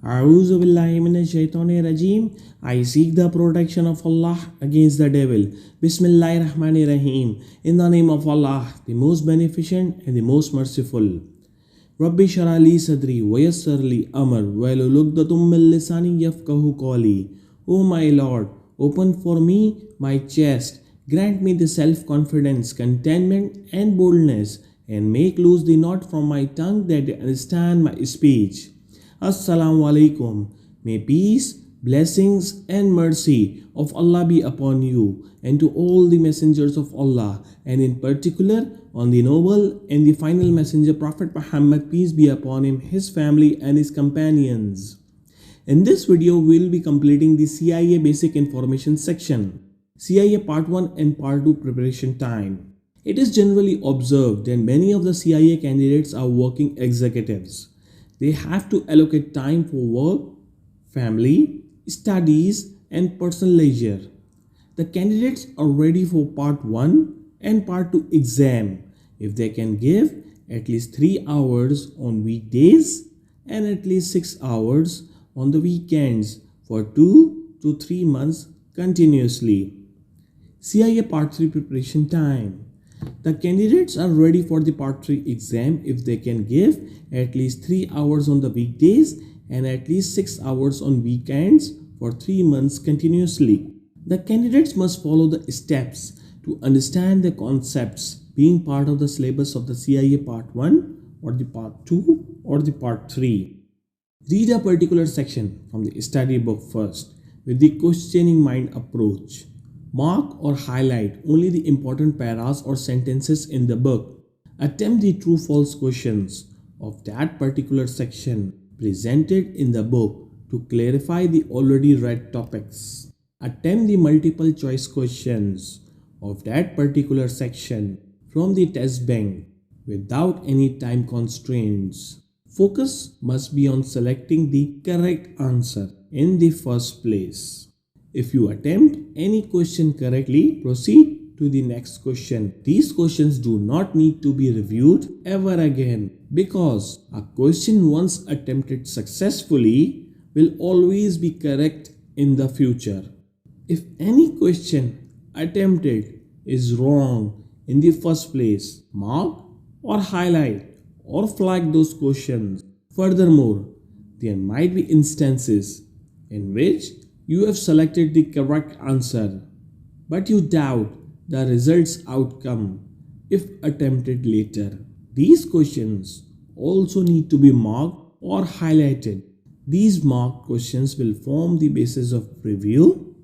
A'udhu billahi minash shaitanir rajeem. I seek the protection of Allah against the devil. Bismillahir Rahmanir Rahim. In the name of Allah, the most beneficent and the most merciful. Rabbi shrah li sadri wa yassir li amr wahlul 'uqdatum min lisani yafqahu qawli. O my Lord, open for me my chest, grant me the self-confidence, contentment and boldness, and make loose the knot from my tongue that they understand my speech. Assalamu alaikum. May peace, blessings and mercy of Allah be upon you and to all the messengers of Allah, and in particular on the noble and the final messenger Prophet Muhammad, peace be upon him, his family and his companions. In this video we will be completing the CIA basic information section, CIA part 1 and part 2 preparation time. It is generally observed that many of the CIA candidates are working executives. They have to allocate time for work, family, studies, and personal leisure. The candidates are ready for part 1 and part 2 exam if they can give at least 3 hours on weekdays and at least 6 hours on the weekends for 2 to 3 months continuously. CIA part 3 preparation time. The candidates are ready for the part 3 exam if they can give at least 3 hours on the weekdays and at least 6 hours on weekends for 3 months continuously. The candidates must follow the steps to understand the concepts being part of the syllabus of the CIA part 1 or the part 2 or the part 3. Read a particular section from the study book first with the questioning mind approach. Mark or highlight only the important paras or sentences in the book. Attempt the true-false questions of that particular section presented in the book to clarify the already read topics. Attempt the multiple choice questions of that particular section from the test bank without any time constraints. Focus must be on selecting the correct answer in the first place. If you attempt any question correctly, proceed to the next question. These questions do not need to be reviewed ever again because a question once attempted successfully will always be correct in the future. If any question attempted is wrong in the first place, mark or highlight or flag those questions. Furthermore, there might be instances in which you have selected the correct answer, but you doubt the result's outcome if attempted later. These questions also need to be marked or highlighted. These marked questions will form the basis of review,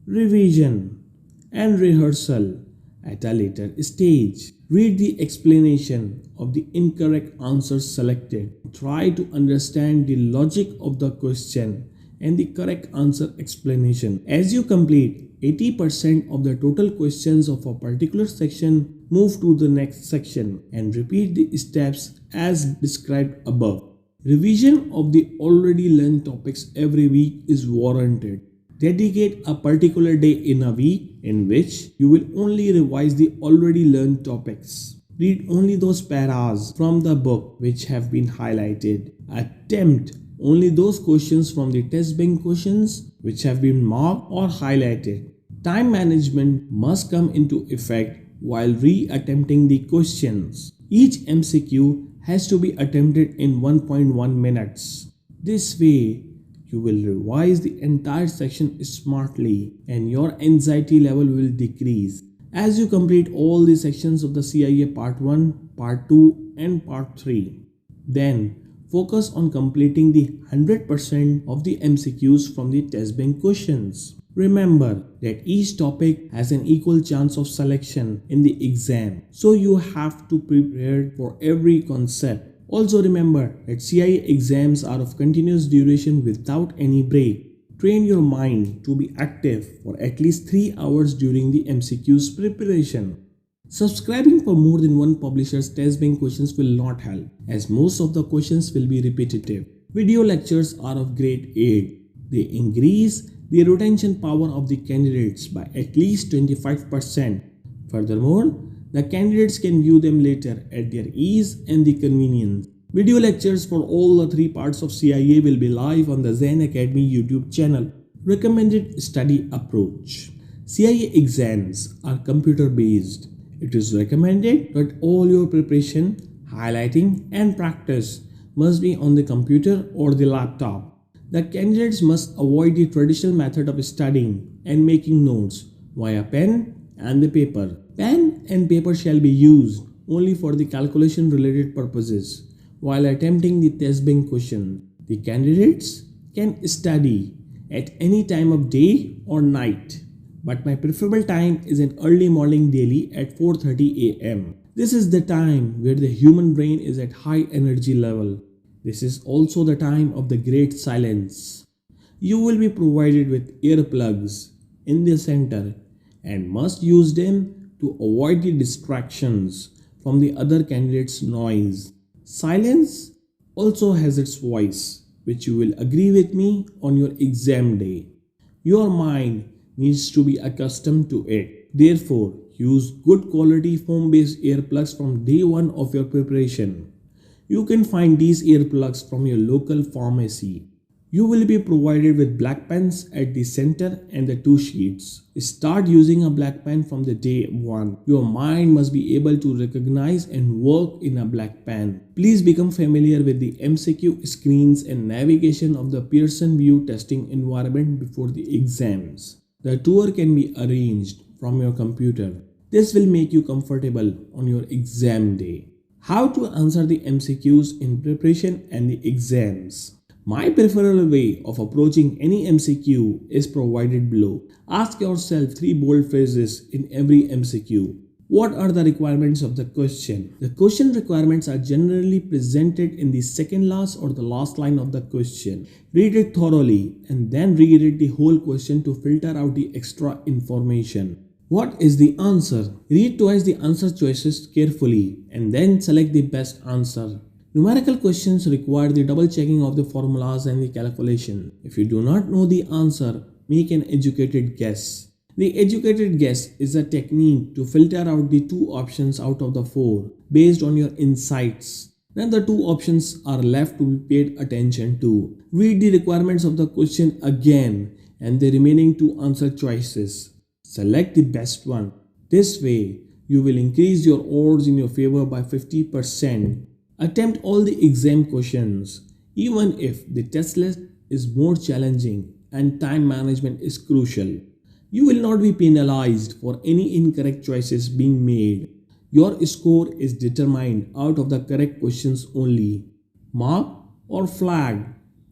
revision, and rehearsal at a later stage. Read the explanation of the incorrect answers selected. Try to understand the logic of the question and the correct answer explanation. As you complete 80% of the total questions of a particular section, move to the next section and repeat the steps as described above. Revision of the already learned topics every week is warranted. Dedicate a particular day in a week in which you will only revise the already learned topics. Read only those paras from the book which have been highlighted. Attempt only those questions from the test bank questions which have been marked or highlighted. Time management must come into effect while re-attempting the questions. Each MCQ has to be attempted in 1.1 minutes. This way, you will revise the entire section smartly and your anxiety level will decrease. As you complete all the sections of the CIA part 1, part 2 and part 3, then focus on completing the 100% of the MCQs from the test bank questions. Remember that each topic has an equal chance of selection in the exam, so you have to prepare for every concept. Also remember that CIA exams are of continuous duration without any break. Train your mind to be active for at least 3 hours during the MCQs preparation. Subscribing for more than one publisher's test bank questions will not help, as most of the questions will be repetitive. Video lectures are of great aid. They increase the retention power of the candidates by at least 25%. Furthermore, the candidates can view them later at their ease and the convenience. Video lectures for all the three parts of CIA will be live on the Zen Academy YouTube channel. Recommended study approach. CIA exams are computer based. It is recommended that all your preparation, highlighting, and practice must be on the computer or the laptop. The candidates must avoid the traditional method of studying and making notes via pen and the paper. Pen and paper shall be used only for the calculation related purposes. While attempting the test bank question, the candidates can study at any time of day or night. But my preferable time is in early morning daily at 4:30 a.m. This is the time where the human brain is at high energy level. This is also the time of the great silence. You will be provided with earplugs in the center and must use them to avoid the distractions from the other candidates' noise. Silence also has its voice, which you will agree with me on your exam day. Your mind needs to be accustomed to it. Therefore, use good quality foam based earplugs from day one of your preparation. You can find these earplugs from your local pharmacy. You will be provided with black pens at the center and the two sheets. Start using a black pen from the day one. Your mind must be able to recognize and work in a black pen. Please become familiar with the MCQ screens and navigation of the Pearson VUE testing environment before the exams. The tour can be arranged from your computer. This will make you comfortable on your exam day. How to answer the MCQs in preparation and the exams. My preferable way of approaching any MCQ is provided below. Ask yourself three bold phrases in every MCQ. What are the requirements of the question? The question requirements are generally presented in the second last or the last line of the question. Read it thoroughly and then reread the whole question to filter out the extra information. What is the answer? Read twice the answer choices carefully and then select the best answer. Numerical questions require the double checking of the formulas and the calculation. If you do not know the answer, make an educated guess. The educated guess is a technique to filter out the two options out of the four based on your insights. Then the two options are left to be paid attention to. Read the requirements of the question again and the remaining two answer choices. Select the best one. This way, you will increase your odds in your favor by 50%. Attempt all the exam questions, even if the test list is more challenging and time management is crucial. You will not be penalized for any incorrect choices being made. Your score is determined out of the correct questions only. Mark or flag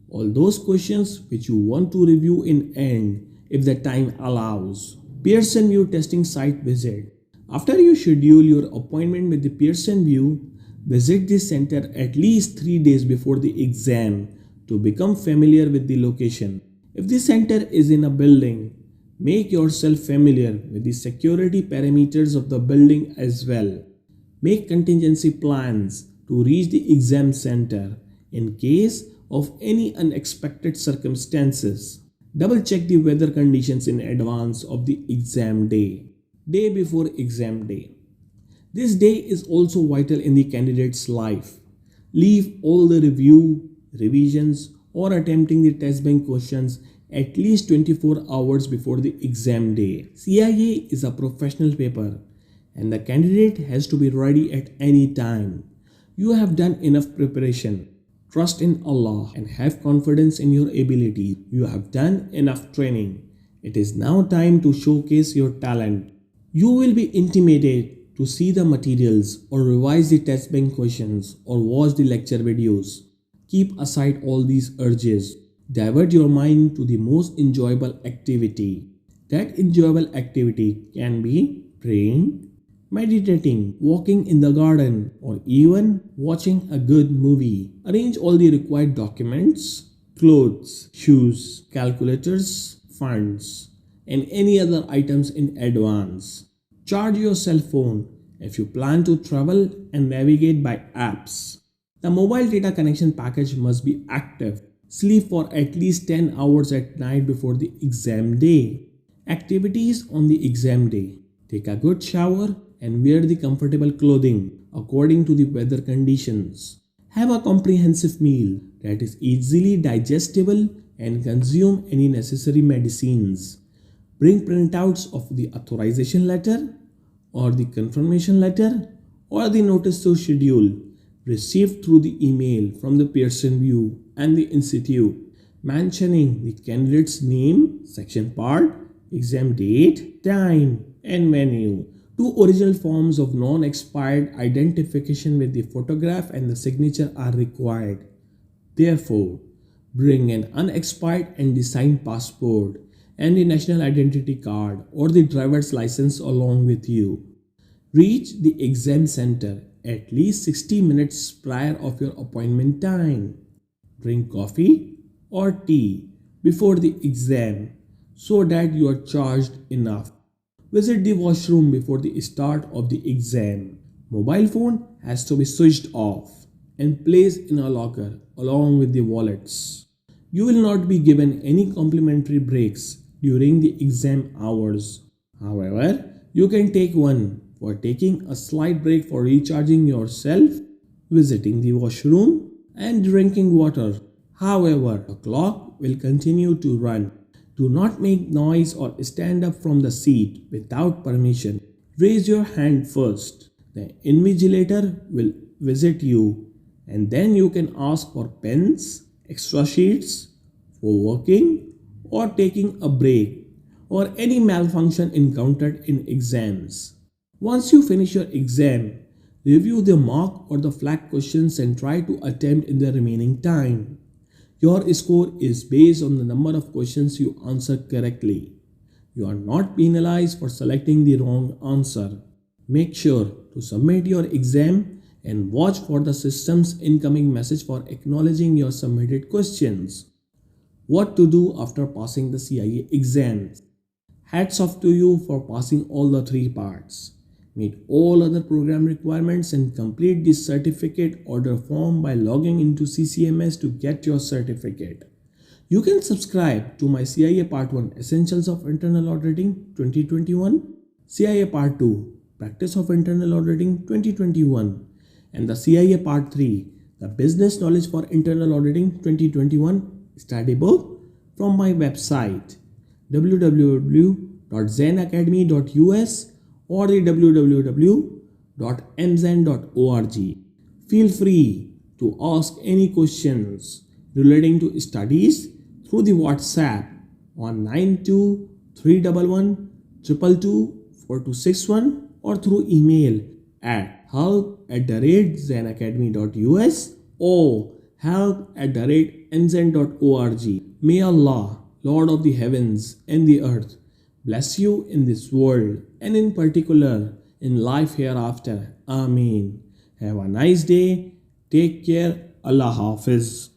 all those questions which you want to review in end if the time allows. Pearson VUE testing site visit. After you schedule your appointment with the Pearson VUE, visit this center at least 3 days before the exam to become familiar with the location. If the center is in a building, make yourself familiar with the security parameters of the building as well. Make contingency plans to reach the exam center in case of any unexpected circumstances. Double check the weather conditions in advance of the exam day. Day before exam day. This day is also vital in the candidate's life. Leave all the review, revisions, or attempting the test bank questions at least 24 hours before the exam day. CIA is a professional paper and the candidate has to be ready at any time. You have done enough preparation. Trust in Allah and have confidence in your ability. You have done enough training. It is now time to showcase your talent. You will be intimidated to see the materials or revise the test bank questions or watch the lecture videos. Keep aside all these urges. Divert your mind to the most enjoyable activity. That enjoyable activity can be praying, meditating, walking in the garden, or even watching a good movie. Arrange all the required documents, clothes, shoes, calculators, funds, and any other items in advance. Charge your cell phone if you plan to travel and navigate by apps. The mobile data connection package must be active. Sleep for at least 10 hours at night before the exam day. Activities on the exam day. Take a good shower and wear the comfortable clothing according to the weather conditions. Have a comprehensive meal that is easily digestible and consume any necessary medicines. Bring printouts of the authorization letter or the confirmation letter or the notice to schedule received through the email from the Pearson VUE and the institute mentioning the candidate's name, section part, exam date, time, and venue. Two original forms of non-expired identification with the photograph and the signature are required. Therefore, bring an unexpired and signed passport and the national identity card or the driver's license along with you. Reach the exam center at least 60 minutes prior of your appointment time. Drink coffee or tea before the exam so that you are charged enough. Visit the washroom before the start of the exam. Mobile phone has to be switched off and placed in a locker along with the wallets. You will not be given any complimentary breaks during the exam hours. However, you can take one for taking a slight break for recharging yourself, visiting the washroom, and drinking water. However, the clock will continue to run. Do not make noise or stand up from the seat without permission. Raise your hand first. The invigilator will visit you and then you can ask for pens, extra sheets for working or taking a break or any malfunction encountered in exams. Once you finish your exam, review the mock or the flag questions and try to attempt in the remaining time. Your score is based on the number of questions you answer correctly. You are not penalized for selecting the wrong answer. Make sure to submit your exam and watch for the system's incoming message for acknowledging your submitted questions. What to do after passing the CIA exams? Hats off to you for passing all the three parts. Meet all other program requirements and complete the certificate order form by logging into CCMS to get your certificate. You can subscribe to my CIA Part 1 Essentials of Internal Auditing 2021, CIA Part 2 Practice of Internal Auditing 2021, and the CIA Part 3 The Business Knowledge for Internal Auditing 2021 study book from my website www.zenacademy.us or the www.mzen.org. Feel free to ask any questions relating to studies through the WhatsApp on 92311 222 or through email at help@zenacademy.us or help@mzen.org. May Allah, Lord of the heavens and the earth, bless you in this world and in particular in life hereafter. Ameen. Have a nice day. Take care. Allah Hafiz.